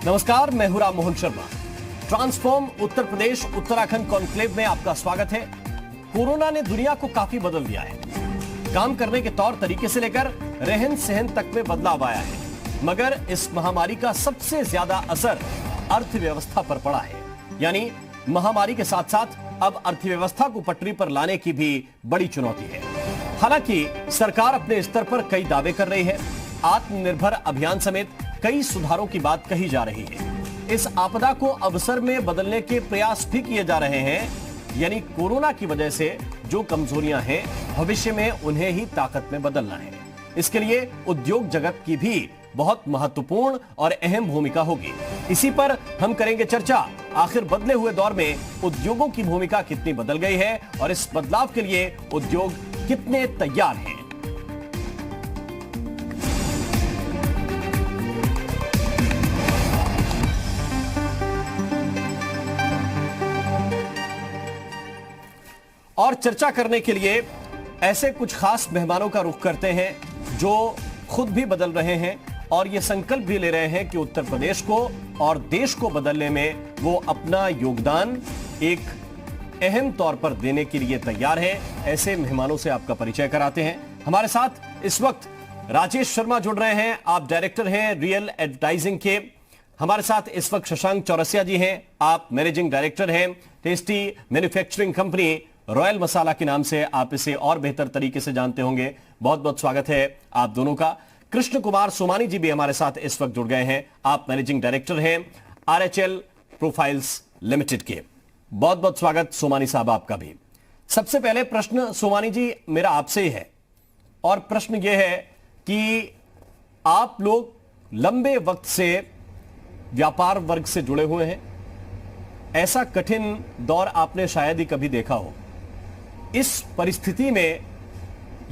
नमस्कार, मैं हूं राम मोहन शर्मा। ट्रांसफॉर्म उत्तर प्रदेश उत्तराखंड कॉन्क्लेव में आपका स्वागत है। कोरोना ने दुनिया को काफी बदल दिया है। काम करने के तौर तरीके से लेकर रहन सहन तक में बदलाव आया है, मगर इस महामारी का सबसे ज्यादा असर अर्थव्यवस्था पर पड़ा है। यानी महामारी के साथ साथ अब अर्थव्यवस्था को पटरी पर लाने की भी बड़ी चुनौती है। हालांकि सरकार अपने स्तर पर कई दावे कर रही है। आत्मनिर्भर अभियान समेत कई सुधारों की बात कही जा रही है। इस आपदा को अवसर में बदलने के प्रयास भी किए जा रहे हैं। यानी कोरोना की वजह से जो कमजोरियां हैं, भविष्य में उन्हें ही ताकत में बदलना है। इसके लिए उद्योग जगत की भी बहुत महत्वपूर्ण और अहम भूमिका होगी। इसी पर हम करेंगे चर्चा। आखिर बदले हुए दौर में उद्योगों की भूमिका कितनी बदल गई है और इस बदलाव के लिए उद्योग कितने तैयार हैं। और चर्चा करने के लिए ऐसे कुछ खास मेहमानों का रुख करते हैं जो खुद भी बदल रहे हैं और ये संकल्प भी ले रहे हैं कि उत्तर प्रदेश को और देश को बदलने में वो अपना योगदान एक अहम तौर पर देने के लिए तैयार है। ऐसे मेहमानों से आपका परिचय कराते हैं। हमारे साथ इस वक्त राजेश शर्मा जुड़ रहे हैं। आप डायरेक्टर हैं रियल एडवर्टाइजिंग के। हमारे साथ इस वक्त शशांक चौरसिया जी हैं। आप मैनेजिंग डायरेक्टर हैं टेस्टी मैन्युफैक्चरिंग कंपनी रॉयल मसाला के नाम से। आप इसे और बेहतर तरीके से जानते होंगे। बहुत बहुत स्वागत है आप दोनों का। कृष्ण कुमार सोमानी जी भी हमारे साथ इस वक्त जुड़ गए हैं। आप मैनेजिंग डायरेक्टर हैं RHL प्रोफाइल्स लिमिटेड के। बहुत बहुत स्वागत सोमानी साहब आपका भी। सबसे पहले प्रश्न सोमानी जी मेरा आपसे ही है, और प्रश्न यह है कि आप लोग लंबे वक्त से व्यापार वर्ग से जुड़े हुए हैं। ऐसा कठिन दौर आपने शायद ही कभी देखा हो। इस परिस्थिति में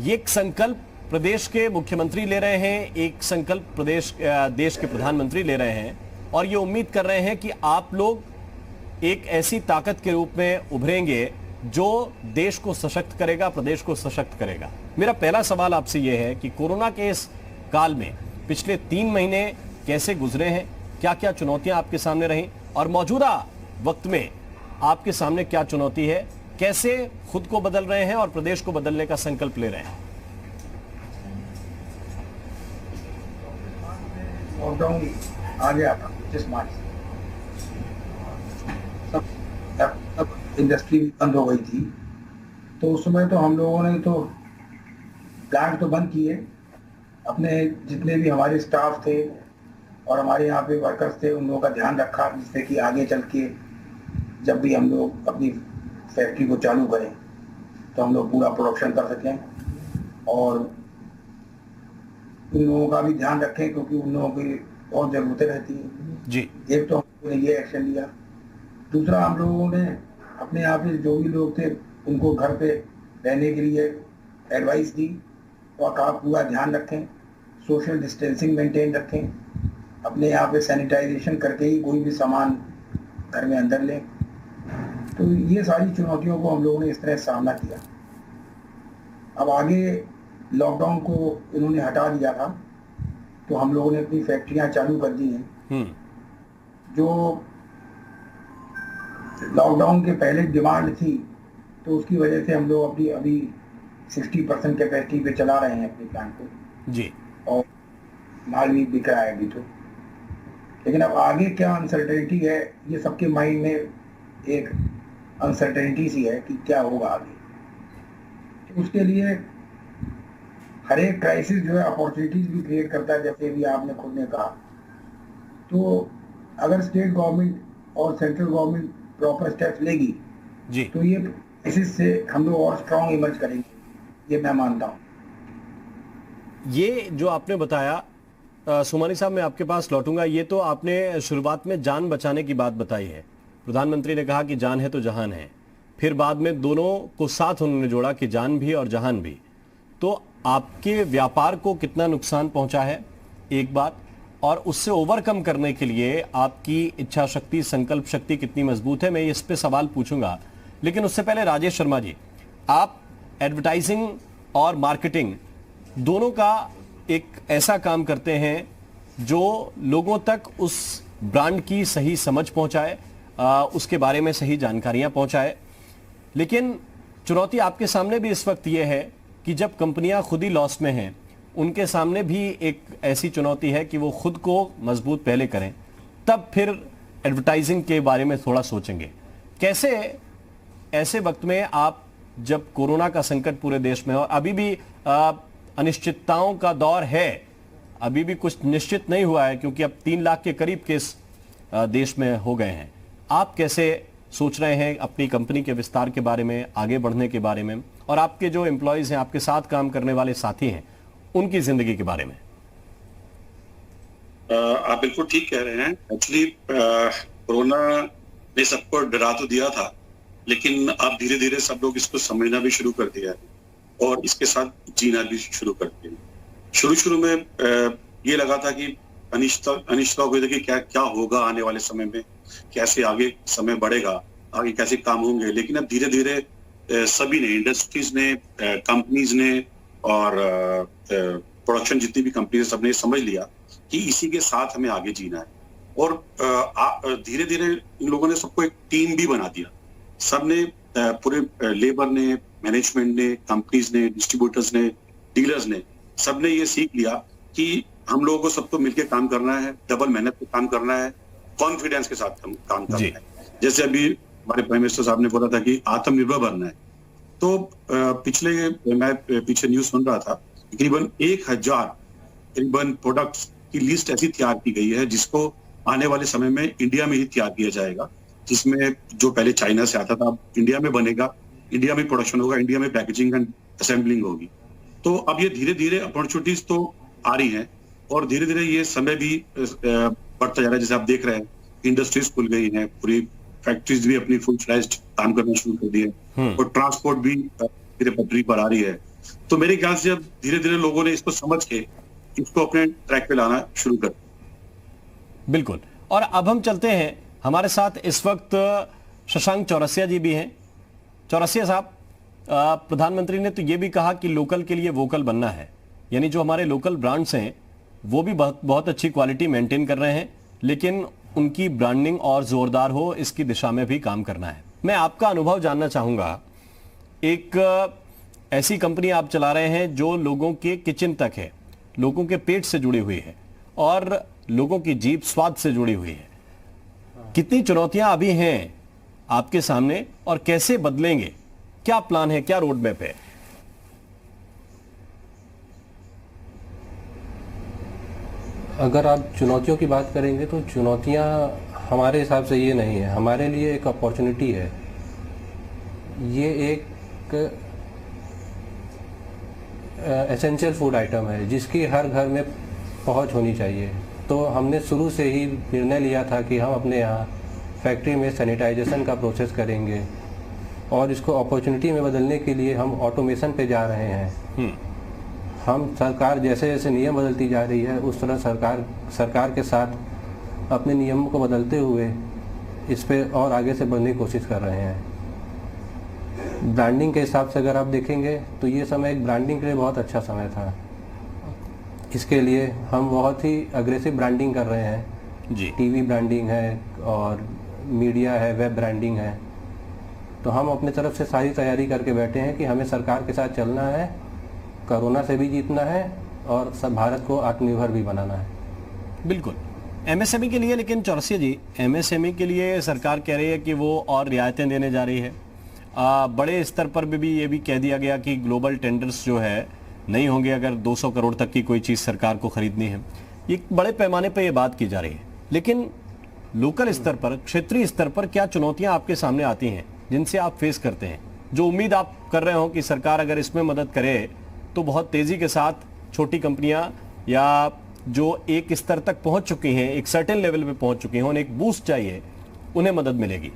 एक संकल्प प्रदेश के मुख्यमंत्री ले रहे हैं, एक संकल्प देश के प्रधानमंत्री ले रहे हैं, और ये उम्मीद कर रहे हैं कि आप लोग एक ऐसी ताकत के रूप में उभरेंगे जो देश को सशक्त करेगा, प्रदेश को सशक्त करेगा। मेरा पहला सवाल आपसे यह है कि कोरोना के इस काल में पिछले 3 महीने कैसे गुजरे हैं, क्या क्या चुनौतियां आपके सामने रही, और मौजूदा वक्त में आपके सामने क्या चुनौती है, कैसे खुद को बदल रहे हैं और प्रदेश को बदलने का संकल्प ले रहे हैं। लॉकडाउन आ गया था 25 मार्च, सब इंडस्ट्री बंद हो गई थी। तो उस समय तो हम लोगों ने तो प्लांट तो बंद किए, अपने जितने भी हमारे स्टाफ थे और हमारे यहाँ पे वर्कर्स थे उन लोगों का ध्यान रखा, जिससे कि आगे चल के जब भी हम लोग अपनी फैक्ट्री को चालू करें तो हम लोग पूरा प्रोडक्शन कर सकें। और उन लोगों का भी ध्यान रखें क्योंकि उन लोगों की बहुत ज़रूरतें रहती हैं जी। एक तो हम लोगों ने ये एक्शन लिया। दूसरा, हम लोगों ने अपने यहाँ पे जो भी लोग थे उनको घर पे रहने के लिए एडवाइस दी और कहा पूरा ध्यान रखें, सोशल डिस्टेंसिंग मेंटेन रखें, अपने यहाँ पे सैनिटाइजेशन करके ही कोई भी सामान घर में अंदर लें। तो ये सारी चुनौतियों को हम लोगों ने इस तरह सामना किया। अब आगे लॉकडाउन को इन्होंने हटा दिया था तो हम लोगों ने अपनी फैक्ट्रियां चालू कर दी हैं। जो लॉकडाउन के पहले डिमांड थी तो उसकी वजह से हम लोग अपनी अभी 60% कैपेसिटी पे चला रहे हैं अपने प्लांट को जी, और माल भी बिक रहा है अभी तो। लेकिन अब आगे क्या अनसर्टेनिटी है, ये सबके माइंड में एक अनसर्टेनिटी सी है कि क्या होगा आगे। तो उसके लिए हर एक क्राइसिस जो है अपॉर्चुनिटीज भी क्रिएट करता है, जैसे भी आपने खुद ने कहा। तो अगर स्टेट गवर्नमेंट और सेंट्रल गवर्नमेंट प्रॉपर स्टेप्स लेगी जी, तो ये क्राइसिस से हम लोग और स्ट्रांग इमर्ज करेंगे, ये मैं मानता हूँ। ये जो आपने बताया सोमानी साहब, मैं आपके पास लौटूंगा। ये तो आपने शुरुआत में जान बचाने की बात बताई है। प्रधानमंत्री ने कहा कि जान है तो जहान है, फिर बाद में दोनों को साथ उन्होंने जोड़ा कि जान भी और जहान भी। तो आपके व्यापार को कितना नुकसान पहुंचा है एक बात, और उससे ओवरकम करने के लिए आपकी इच्छा शक्ति, संकल्प शक्ति कितनी मजबूत है, मैं इस पे सवाल पूछूंगा। लेकिन उससे पहले राजेश शर्मा जी, आप एडवर्टाइजिंग और मार्केटिंग दोनों का एक ऐसा काम करते हैं जो लोगों तक उस ब्रांड की सही समझ पहुंचाए, उसके बारे में सही जानकारियां पहुंचाए। लेकिन चुनौती आपके सामने भी इस वक्त यह है कि जब कंपनियां खुद ही लॉस में हैं, उनके सामने भी एक ऐसी चुनौती है कि वो खुद को मजबूत पहले करें, तब फिर एडवर्टाइजिंग के बारे में थोड़ा सोचेंगे। कैसे ऐसे वक्त में आप, जब कोरोना का संकट पूरे देश में और अभी भी अनिश्चितताओं का दौर है, अभी भी कुछ निश्चित नहीं हुआ है क्योंकि अब 3 लाख के करीब केस देश में हो गए हैं, आप कैसे सोच रहे हैं अपनी कंपनी के विस्तार के बारे में, आगे बढ़ने के बारे में, और आपके जो एम्प्लॉयज हैं, आपके साथ काम करने वाले साथी हैं, उनकी जिंदगी के बारे में? आप बिल्कुल ठीक कह रहे हैं। एक्चुअली कोरोना ने सबको डरा तो दिया था, लेकिन अब धीरे धीरे सब लोग इसको समझना भी शुरू कर दिया है और इसके साथ जीना भी शुरू कर दिया। शुरू में ये लगा था कि अनिश्चितता हुई थी कि क्या होगा आने वाले समय में, कैसे आगे समय बढ़ेगा, आगे कैसे काम होंगे। लेकिन अब धीरे धीरे सभी ने, इंडस्ट्रीज ने, कंपनीज ने और प्रोडक्शन जितनी भी कंपनीज, सबने समझ लिया कि इसी के साथ हमें आगे जीना है। और धीरे धीरे इन लोगों ने सबको एक टीम भी बना दिया। सबने, पूरे लेबर ने, मैनेजमेंट ने, कंपनीज ने, डिस्ट्रीब्यूटर्स ने, डीलर्स ने, सबने ये सीख लिया कि हम लोगों को सबको मिलकर काम करना है, डबल मेहनत पे काम करना है, कॉन्फिडेंस के साथ काम करना है। जैसे अभी हमारे प्राइम मिनिस्टर साहब ने बोला था कि आत्मनिर्भर बनना है, तो मैं पीछे न्यूज सुन रहा था, तकरीबन 1000 प्रोडक्ट्स की लिस्ट ऐसी तैयार की गई है जिसको आने वाले समय में इंडिया में ही तैयार किया जाएगा, जिसमें जो पहले चाइना से आता था इंडिया में बनेगा, इंडिया में प्रोडक्शन होगा, इंडिया में पैकेजिंग एंड असेंबलिंग होगी। तो अब ये धीरे धीरे अपॉर्चुनिटीज तो आ रही हैं और धीरे धीरे ये समय भी बढ़ता जा रहा है। जैसे आप देख रहे हैं, इंडस्ट्रीज खुल गई हैं, पूरी फैक्ट्रीज भी अपनी फुल फ्लैश्ड काम करना शुरू कर दिए और ट्रांसपोर्ट भी धीरे पटरी पर आ रही है। तो मेरे ख्याल से अब धीरे धीरे लोगों ने इसको समझ के इसको अपने ट्रैक पे लाना शुरू कर। बिल्कुल। और अब हम चलते हैं, हमारे साथ इस वक्त शशांक चौरसिया जी भी हैं। चौरसिया साहब, प्रधानमंत्री ने तो ये भी कहा कि लोकल के लिए वोकल बनना है, यानी जो हमारे लोकल ब्रांड्स हैं वो भी बहुत अच्छी क्वालिटी मेंटेन कर रहे हैं, लेकिन उनकी ब्रांडिंग और जोरदार हो, इसकी दिशा में भी काम करना है। मैं आपका अनुभव जानना चाहूंगा। एक ऐसी कंपनी आप चला रहे हैं जो लोगों के किचन तक है, लोगों के पेट से जुड़ी हुई है और लोगों की जीभ स्वाद से जुड़ी हुई है। कितनी चुनौतियां अभी हैं आपके सामने और कैसे बदलेंगे? क्या प्लान है, क्या रोड मैप है? अगर आप चुनौतियों की बात करेंगे तो चुनौतियां हमारे हिसाब से ये नहीं है, हमारे लिए एक अपॉर्चुनिटी है। ये एक एसेंशियल फूड आइटम है जिसकी हर घर में पहुंच होनी चाहिए। तो हमने शुरू से ही निर्णय लिया था कि हम अपने यहाँ फैक्ट्री में सैनिटाइजेशन का प्रोसेस करेंगे और इसको अपॉर्चुनिटी में बदलने के लिए हम ऑटोमेशन पे जा रहे हैं। हम सरकार जैसे जैसे नियम बदलती जा रही है उस तरह सरकार के साथ अपने नियमों को बदलते हुए इस पे और आगे से बढ़ने की कोशिश कर रहे हैं। ब्रांडिंग के हिसाब से अगर आप देखेंगे तो ये समय एक ब्रांडिंग के लिए बहुत अच्छा समय था। इसके लिए हम बहुत ही अग्रेसिव ब्रांडिंग कर रहे हैं जी। टीवी ब्रांडिंग है और मीडिया है, वेब ब्रांडिंग है। तो हम अपने तरफ से सारी तैयारी करके बैठे हैं कि हमें सरकार के साथ चलना है, कोरोना से भी जीतना है और सब भारत को आत्मनिर्भर भी बनाना है। बिल्कुल। एमएसएमई के लिए, लेकिन चौरसिया जी, एमएसएमई के लिए सरकार कह रही है कि वो और रियायतें देने जा रही है। बड़े स्तर पर भी ये भी कह दिया गया कि ग्लोबल टेंडर्स जो है नहीं होंगे अगर 200 करोड़ तक की कोई चीज़ सरकार को खरीदनी है। ये बड़े पैमाने पर यह बात की जा रही है, लेकिन लोकल स्तर पर, क्षेत्रीय स्तर पर क्या चुनौतियां आपके सामने आती हैं जिनसे आप फेस करते हैं, जो उम्मीद आप कर रहे हो कि सरकार अगर इसमें मदद करे तो बहुत तेजी के साथ छोटी कंपनियां या जो एक स्तर तक पहुंच चुकी हैं, एक सर्टेन लेवल पे पहुंच चुकी हैं, उन्हें एक बूस्ट चाहिए, उन्हें मदद मिलेगी?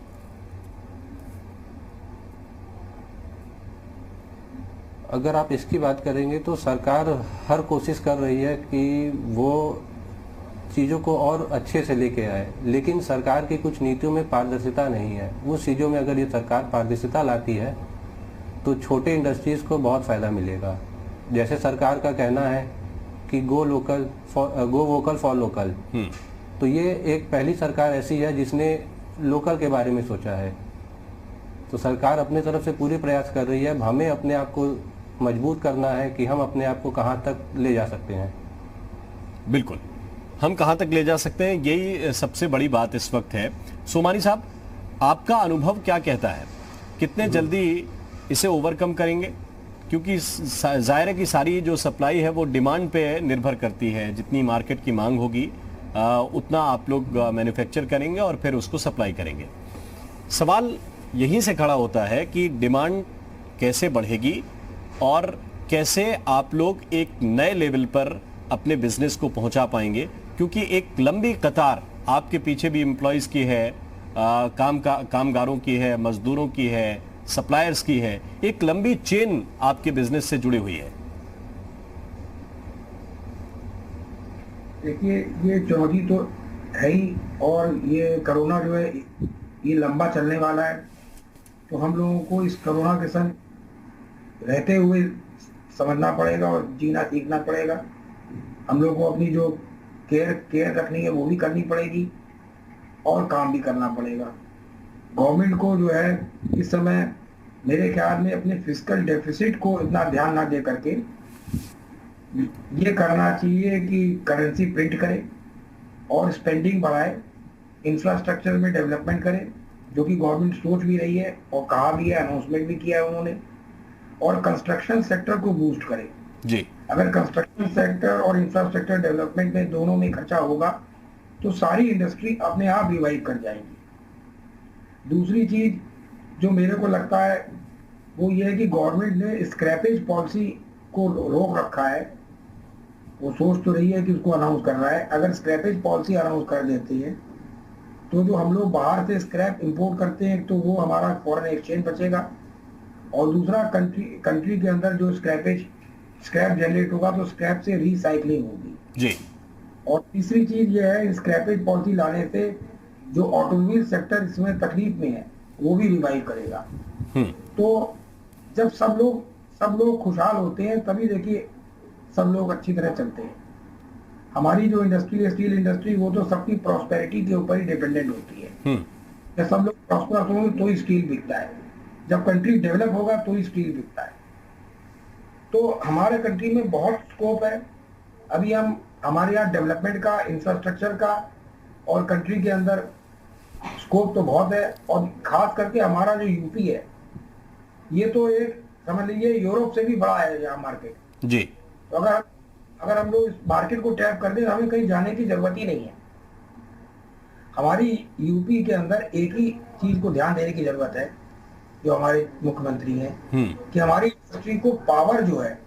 अगर आप इसकी बात करेंगे तो सरकार हर कोशिश कर रही है कि वो चीज़ों को और अच्छे से लेके आए, लेकिन सरकार की कुछ नीतियों में पारदर्शिता नहीं है। उस चीज़ों में अगर ये सरकार पारदर्शिता लाती है तो छोटे इंडस्ट्रीज़ को बहुत फ़ायदा मिलेगा। जैसे सरकार का कहना है कि गो वोकल फॉर लोकल, तो ये एक पहली सरकार ऐसी है जिसने लोकल के बारे में सोचा है। तो सरकार अपने तरफ से पूरी प्रयास कर रही है। अब हमें अपने आप को मजबूत करना है कि हम अपने आप को कहाँ तक ले जा सकते हैं। बिल्कुल, हम कहाँ तक ले जा सकते हैं, यही सबसे बड़ी बात इस वक्त है। सोमानी साहब, आपका अनुभव क्या कहता है, कितने जल्दी इसे ओवरकम करेंगे? क्योंकि जाहिर है कि सारी जो सप्लाई है वो डिमांड पे निर्भर करती है। जितनी मार्केट की मांग होगी उतना आप लोग मैन्युफैक्चर करेंगे और फिर उसको सप्लाई करेंगे। सवाल यहीं से खड़ा होता है कि डिमांड कैसे बढ़ेगी और कैसे आप लोग एक नए लेवल पर अपने बिजनेस को पहुंचा पाएंगे, क्योंकि एक लंबी कतार आपके पीछे भी एम्प्लॉयज की है, कामगारों की है, मजदूरों की है, सप्लायर्स की है, एक लंबी चेन आपके बिजनेस से जुड़ी हुई है। देखिए, ये चुनौती तो है ही, और ये कोरोना जो है ये लंबा चलने वाला है। तो हम लोगों को इस कोरोना के संग रहते हुए समझना पड़ेगा और जीना सीखना पड़ेगा। हम लोग को अपनी जो केयर रखनी है वो भी करनी पड़ेगी और काम भी करना पड़ेगा। गवर्नमेंट को जो है इस समय मेरे ख्याल में अपने फिस्कल डेफिसिट को इतना ध्यान ना दे करके ये करना चाहिए कि करेंसी प्रिंट करे और स्पेंडिंग बढ़ाए, इंफ्रास्ट्रक्चर में डेवलपमेंट करे, जो कि गवर्नमेंट सोच भी रही है और कहा भी है, अनाउंसमेंट भी किया है उन्होंने, और कंस्ट्रक्शन सेक्टर को बूस्ट करे जी। अगर कंस्ट्रक्शन सेक्टर और इंफ्रास्ट्रक्चर डेवलपमेंट में दोनों में खर्चा होगा तो सारी इंडस्ट्री अपने आप रिवाइव कर जाएगी। दूसरी चीज जो मेरे को लगता है वो ये है कि गवर्नमेंट ने स्क्रैपेज पॉलिसी को रोक रखा है। वो सोच तो रही है कि उसको अनाउंस कर रहा है। अगर स्क्रैपेज पॉलिसी अनाउंस कर देती है तो जो हम लोग बाहर से स्क्रैप इंपोर्ट करते हैं तो वो हमारा फॉरेन एक्सचेंज बचेगा, और दूसरा कंट्री के अंदर जो स्क्रैप जनरेट होगा तो स्क्रैप से रिसाइकलिंग होगी जी। और तीसरी चीज ये है, स्क्रैपेज पॉलिसी लाने से जो ऑटोमोबाइल सेक्टर इसमें तकलीफ में है वो भी रिवाइव करेगा। तो जब सब लोग खुशहाल होते हैं तभी देखिए सब लोग अच्छी तरह चलते हैं। हमारी जो इंडस्ट्री है, स्टील इंडस्ट्री, वो तो सबकी प्रॉस्पेरिटी के ऊपर ही डिपेंडेंट होती है। जब सब लोग प्रॉस्पर होंगे तो ही स्टील बिकता है, जब कंट्री डेवलप होगा तो ही स्टील बिकता है। तो हमारे कंट्री में बहुत स्कोप है। अभी हमारे यहाँ डेवलपमेंट का, इंफ्रास्ट्रक्चर का और कंट्री के अंदर स्कोप तो बहुत है, और खास करके हमारा जो यूपी है ये तो एक समझ लीजिए यूरोप से भी बड़ा है यहाँ मार्केट जी। तो अगर हम लोग इस मार्केट को टैप कर दें तो हमें कहीं जाने की जरूरत ही नहीं है। हमारी यूपी के अंदर एक ही चीज को ध्यान देने की जरूरत है, जो हमारे मुख्यमंत्री हैं, कि हमारी इंडस्ट्री को पावर जो है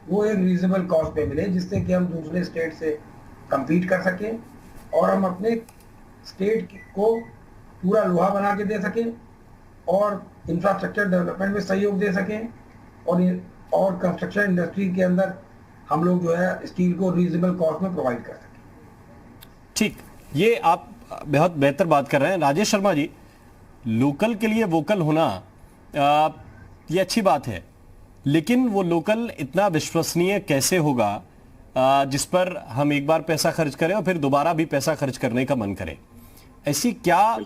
वो एक रीजनेबल कॉस्ट पे मिले, जिससे कि हम दूसरे स्टेट से compete कर सकें और हम अपने स्टेट को पूरा लोहा बना के दे सकें और इंफ्रास्ट्रक्चर डेवलपमेंट में सहयोग दे सकें, और कंस्ट्रक्शन इंडस्ट्री के अंदर हम लोग जो है स्टील को रीजनेबल कॉस्ट में प्रोवाइड कर सकें। ठीक, ये आप बहुत बेहतर बात कर रहे हैं। राजेश शर्मा जी, लोकल के लिए वोकल होना ये अच्छी बात है, लेकिन वो लोकल इतना विश्वसनीय कैसे होगा जिस पर हम एक बार पैसा खर्च करें और फिर दोबारा भी पैसा खर्च करने का मन करे? ऐसी क्या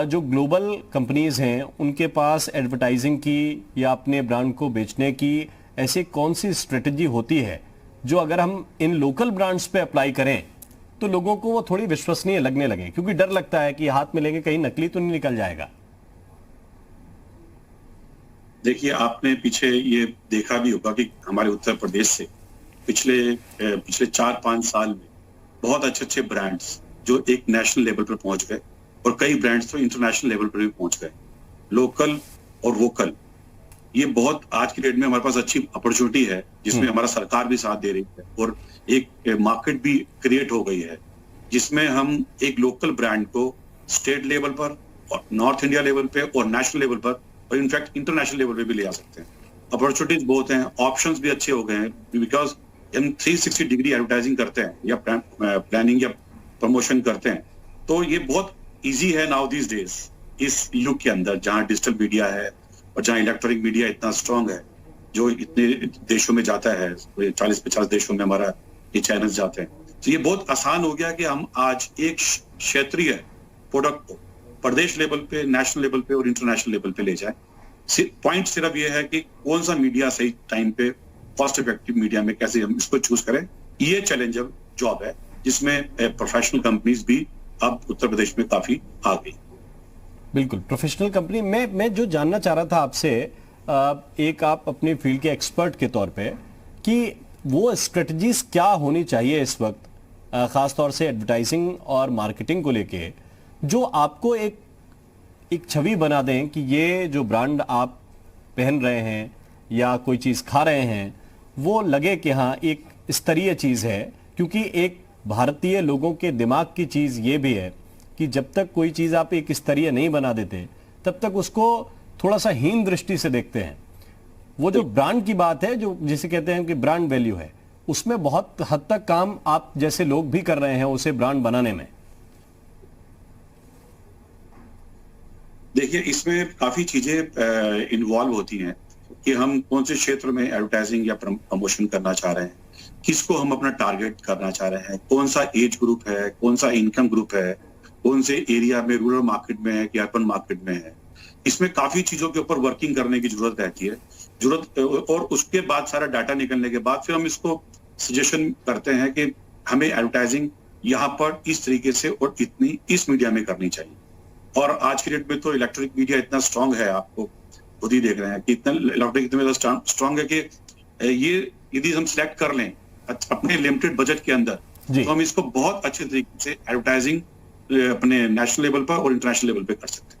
जो ग्लोबल कंपनीज हैं उनके पास एडवर्टाइजिंग की या अपने ब्रांड को बेचने की ऐसी कौन सी स्ट्रेटजी होती है जो अगर हम इन लोकल ब्रांड्स पे अप्लाई करें तो लोगों को वो थोड़ी विश्वसनीय लगने लगे? क्योंकि डर लगता है कि हाथ में लेके कहीं नकली तो नहीं निकल जाएगा। देखिए, आपने पीछे ये देखा भी होगा कि हमारे उत्तर प्रदेश से पिछले 4-5 साल में बहुत अच्छे ब्रांड्स जो एक नेशनल लेवल पर पहुंच गए और कई ब्रांड्स तो इंटरनेशनल लेवल पर भी पहुंच गए। लोकल और वोकल, ये बहुत आज की डेट में हमारे पास अच्छी अपॉर्चुनिटी है, जिसमें हमारा सरकार भी साथ दे रही है और एक मार्केट भी क्रिएट हो गई है, जिसमें हम एक लोकल ब्रांड को स्टेट लेवल पर और नॉर्थ इंडिया लेवल पे और नेशनल लेवल पर और इनफैक्ट इंटरनेशनल लेवल पे भी ले आ सकते हैं। अपॉर्चुनिटीज बहुत हैं, ऑप्शंस भी अच्छे हो गए हैं, बिकॉज हम 360 डिग्री एडवर्टाइजिंग करते हैं या प्लानिंग या प्रमोशन करते हैं, तो ये बहुत इजी है नाउ दीज डेज इस युग के अंदर, जहाँ डिजिटल मीडिया है और जहाँ इलेक्ट्रॉनिक मीडिया इतना स्ट्रांग है, जो इतने देशों में जाता है, 40-50 देशों में हमारा ये चैनल्स जाते हैं। तो ये बहुत आसान हो गया कि हम आज एक क्षेत्रीय प्रोडक्ट को प्रदेश लेवल पे, नेशनल लेवल पे और इंटरनेशनल लेवल पे ले जाए। पॉइंट सिर्फ ये है कि कौन सा मीडिया सही टाइम पे, कॉस्ट इफेक्टिव मीडिया में कैसे हम इसको चूज करें। ये चैलेंजर जॉब है जिसमें प्रोफेशनल कंपनीज भी अब उत्तर प्रदेश में काफी आ गई। बिल्कुल, प्रोफेशनल कंपनी। मैं जो जानना चाह रहा था आपसे, एक आप अपनी फील्ड के एक्सपर्ट के तौर पे, कि वो स्ट्रेटजीज क्या होनी चाहिए इस वक्त, खासतौर से एडवर्टाइजिंग और मार्केटिंग को लेके, जो आपको एक छवि बना दें कि ये जो ब्रांड आप पहन रहे हैं या कोई चीज़ खा रहे हैं वो लगे कि हाँ एक स्तरीय चीज़ है। क्योंकि एक भारतीय लोगों के दिमाग की चीज़ ये भी है कि जब तक कोई चीज़ आप एक स्तरीय नहीं बना देते तब तक उसको थोड़ा सा हीन दृष्टि से देखते हैं। वो जो ब्रांड की बात है, जो जिसे कहते हैं कि ब्रांड वैल्यू है, उसमें बहुत हद तक काम आप जैसे लोग भी कर रहे हैं उसे ब्रांड बनाने में। देखिए, इसमें काफी चीजें इन्वॉल्व होती हैं कि हम कौन से क्षेत्र में एडवर्टाइजिंग या प्रमोशन करना चाह रहे हैं, किसको हम अपना टारगेट करना चाह रहे हैं, कौन सा एज ग्रुप है, कौन सा इनकम ग्रुप है, कौन से एरिया में, रूरल मार्केट में है कि अर्बन मार्केट में है। इसमें काफी चीजों के ऊपर वर्किंग करने की जरूरत रहती है। और उसके बाद सारा डाटा निकलने के बाद फिर हम इसको सजेशन करते हैं कि हमें एडवर्टाइजिंग यहाँ पर इस तरीके से और इतनी इस मीडिया में करनी चाहिए। और आज की डेट में तो इलेक्ट्रॉनिक मीडिया इतना स्ट्रांग है, आपको खुद ही देख रहे हैं कि इतना इलेक्ट्रॉनिक इतना स्ट्रांग है कि ये यदि हम सिलेक्ट कर लें अपने लिमिटेड बजट के अंदर, तो हम इसको बहुत अच्छे तरीके से एडवर्टाइजिंग अपने नेशनल लेवल पर और इंटरनेशनल लेवल पे कर सकते हैं।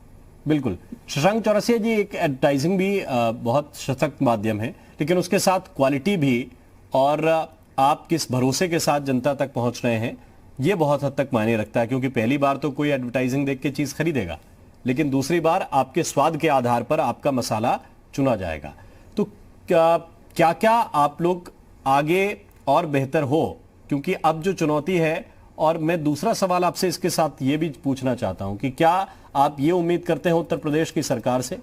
बिल्कुल। शशांक चौरसिया जी, एक एडवर्टाइजिंग भी बहुत सशक्त माध्यम है, लेकिन उसके साथ क्वालिटी भी, और आप किस भरोसे के साथ जनता तक पहुंच रहे हैं, ये बहुत हद तक मायने रखता है। क्योंकि पहली बार तो कोई एडवर्टाइजिंग देख के चीज खरीदेगा, लेकिन दूसरी बार आपके स्वाद के आधार पर आपका मसाला चुना जाएगा। तो क्या क्या आप लोग आगे और बेहतर हो, क्योंकि अब जो चुनौती है, और मैं दूसरा सवाल आपसे इसके साथ ये भी पूछना चाहता हूं कि क्या आप ये उम्मीद करते हैं उत्तर प्रदेश की सरकार से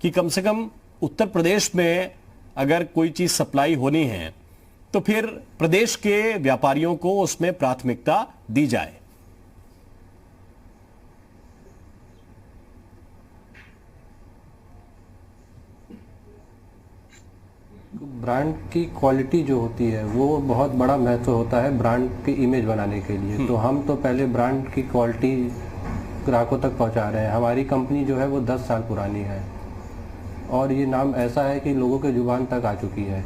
कि कम से कम उत्तर प्रदेश में अगर कोई चीज सप्लाई होनी है तो फिर प्रदेश के व्यापारियों को उसमें प्राथमिकता दी जाए? ब्रांड की क्वालिटी जो होती है वो बहुत बड़ा महत्व होता है ब्रांड की इमेज बनाने के लिए। तो हम तो पहले ब्रांड की क्वालिटी ग्राहकों तक पहुंचा रहे हैं। हमारी कंपनी जो है वो 10 साल पुरानी है और ये नाम ऐसा है कि लोगों के जुबान तक आ चुकी है।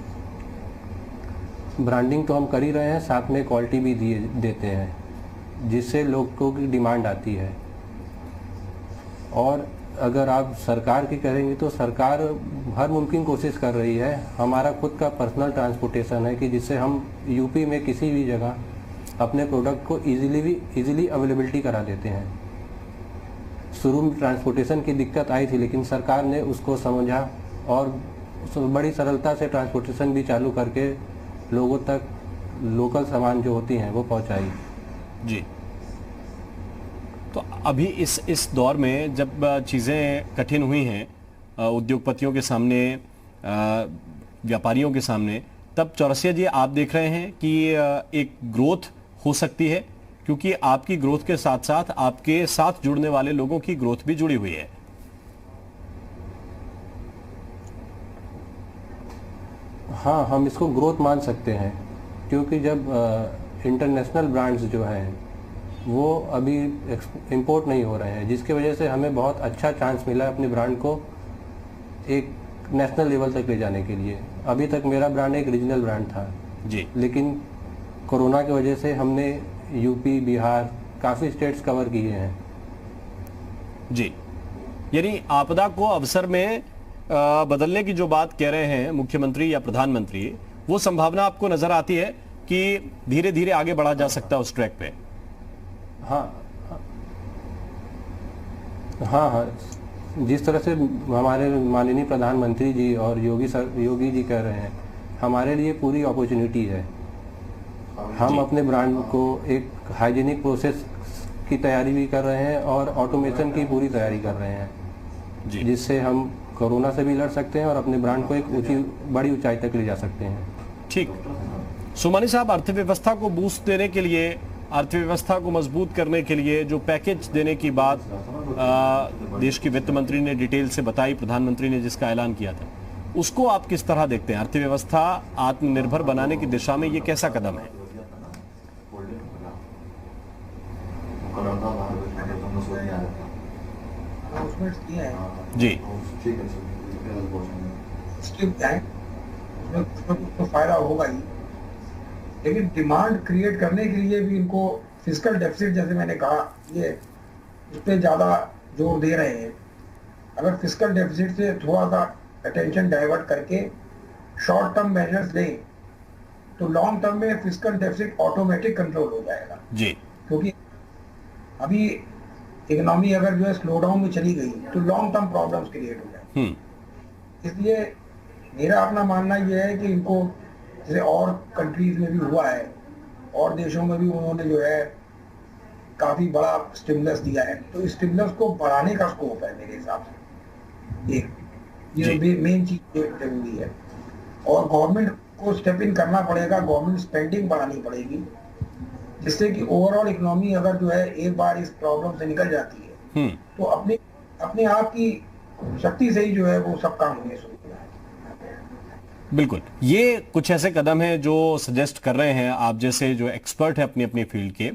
ब्रांडिंग तो हम कर ही रहे हैं, साथ में क्वालिटी भी देते हैं जिससे लोगों की डिमांड आती है। और अगर आप सरकार की करेंगे तो सरकार हर मुमकिन कोशिश कर रही है। हमारा खुद का पर्सनल ट्रांसपोर्टेशन है कि जिससे हम यूपी में किसी भी जगह अपने प्रोडक्ट को इजीली अवेलेबिलिटी करा देते हैं। शुरू में ट्रांसपोर्टेशन की दिक्कत आई थी, लेकिन सरकार ने उसको समझा और बड़ी सरलता से ट्रांसपोर्टेशन भी चालू करके लोगों तक लोकल सामान जो होती हैं वो पहुंचाई। जी, तो अभी इस दौर में जब चीज़ें कठिन हुई हैं उद्योगपतियों के सामने, व्यापारियों के सामने, तब चौरसिया जी आप देख रहे हैं कि एक ग्रोथ हो सकती है, क्योंकि आपकी ग्रोथ के साथ साथ आपके साथ जुड़ने वाले लोगों की ग्रोथ भी जुड़ी हुई है। हाँ, हम इसको ग्रोथ मान सकते हैं, क्योंकि जब इंटरनेशनल ब्रांड्स जो हैं वो अभी इंपोर्ट नहीं हो रहे हैं, जिसकी वजह से हमें बहुत अच्छा चांस मिला अपने ब्रांड को एक नेशनल लेवल तक ले जाने के लिए। अभी तक मेरा ब्रांड एक रीजनल ब्रांड था जी, लेकिन कोरोना की वजह से हमने यूपी, बिहार, काफ़ी स्टेट्स कवर किए हैं। जी, यानी आपदा को अवसर में बदलने की जो बात कह रहे हैं मुख्यमंत्री या प्रधानमंत्री, वो संभावना आपको नजर आती है कि धीरे धीरे आगे बढ़ा जा सकता है उस ट्रैक पे? हाँ, जिस तरह से हमारे माननीय प्रधानमंत्री जी और योगी जी कह रहे हैं, हमारे लिए पूरी अपॉर्चुनिटी है। हम अपने ब्रांड को एक हाइजीनिक प्रोसेस की तैयारी भी कर रहे हैं और ऑटोमेशन की पूरी तैयारी कर रहे हैं, जिससे हम कोरोना से भी लड़ सकते हैं और अपने ब्रांड को एक बड़ी ऊंचाई तक ले जा सकते हैं। ठीक, सोमानी साहब, अर्थव्यवस्था को बूस्ट देने के लिए, अर्थव्यवस्था को मजबूत करने के लिए जो पैकेज देने की बात देश की वित्त मंत्री ने डिटेल से बताई, प्रधानमंत्री ने जिसका ऐलान किया था, उसको आप किस तरह देखते हैं? अर्थव्यवस्था आत्मनिर्भर बनाने की दिशा में ये कैसा कदम है? जी, उसमें फायदा होगा ही, लेकिन डिमांड क्रिएट करने के लिए भी इनको फिस्कल डेफिसिट, जैसे मैंने कहा, ये इस पर ज़्यादा जोर दे रहे हैं। अगर फिस्कल डेफिसिट से थोड़ा सा अटेंशन डाइवर्ट करके शॉर्ट टर्म मेजर्स लें तो लॉन्ग टर्म में फिस्कल डेफिसिट ऑटोमेटिक कंट्रोल हो जाएगा जी। क्योंकि अभी इकोनॉमी अगर जो है स्लो डाउन में चली गई तो लॉन्ग टर्म प्रॉब्लम्स क्रिएट हो जाए। इसलिए मेरा अपना मानना यह है कि इनको, जैसे और कंट्रीज में भी हुआ है और देशों में भी उन्होंने जो है काफी बड़ा स्टिमुलस दिया है, तो इस स्टिमुलस को बढ़ाने का स्कोप है मेरे हिसाब से। एक ये मेन चीज जरूरी है, और गवर्नमेंट को स्टेप इन करना पड़ेगा, गवर्नमेंट स्पेंडिंग बढ़ानी पड़ेगी, जिससे कि ओवरऑल इकोनॉमी अगर जो है एक बार इस प्रॉब्लम से निकल जाती है तो अपने आप की शक्ति से ही जो है वो सब काम होने शुरू हो जाए। बिल्कुल, ये कुछ ऐसे कदम हैं जो सजेस्ट कर रहे हैं आप जैसे जो एक्सपर्ट है अपनी अपनी फील्ड के,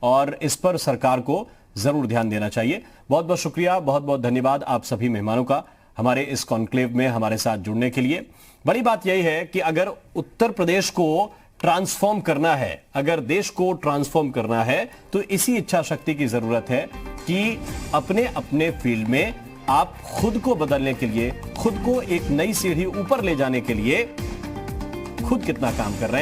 और इस पर सरकार को जरूर ध्यान देना चाहिए। बहुत बहुत शुक्रिया, बहुत बहुत धन्यवाद आप सभी मेहमानों का हमारे इस कॉन्क्लेव में हमारे साथ जुड़ने के लिए। बड़ी बात यही है कि अगर उत्तर प्रदेश को ट्रांसफॉर्म करना है, अगर देश को ट्रांसफॉर्म करना है, तो इसी इच्छा शक्ति की जरूरत है कि अपने अपने फील्ड में आप खुद को बदलने के लिए, खुद को एक नई सीढ़ी ऊपर ले जाने के लिए खुद कितना काम कर रहे हैं।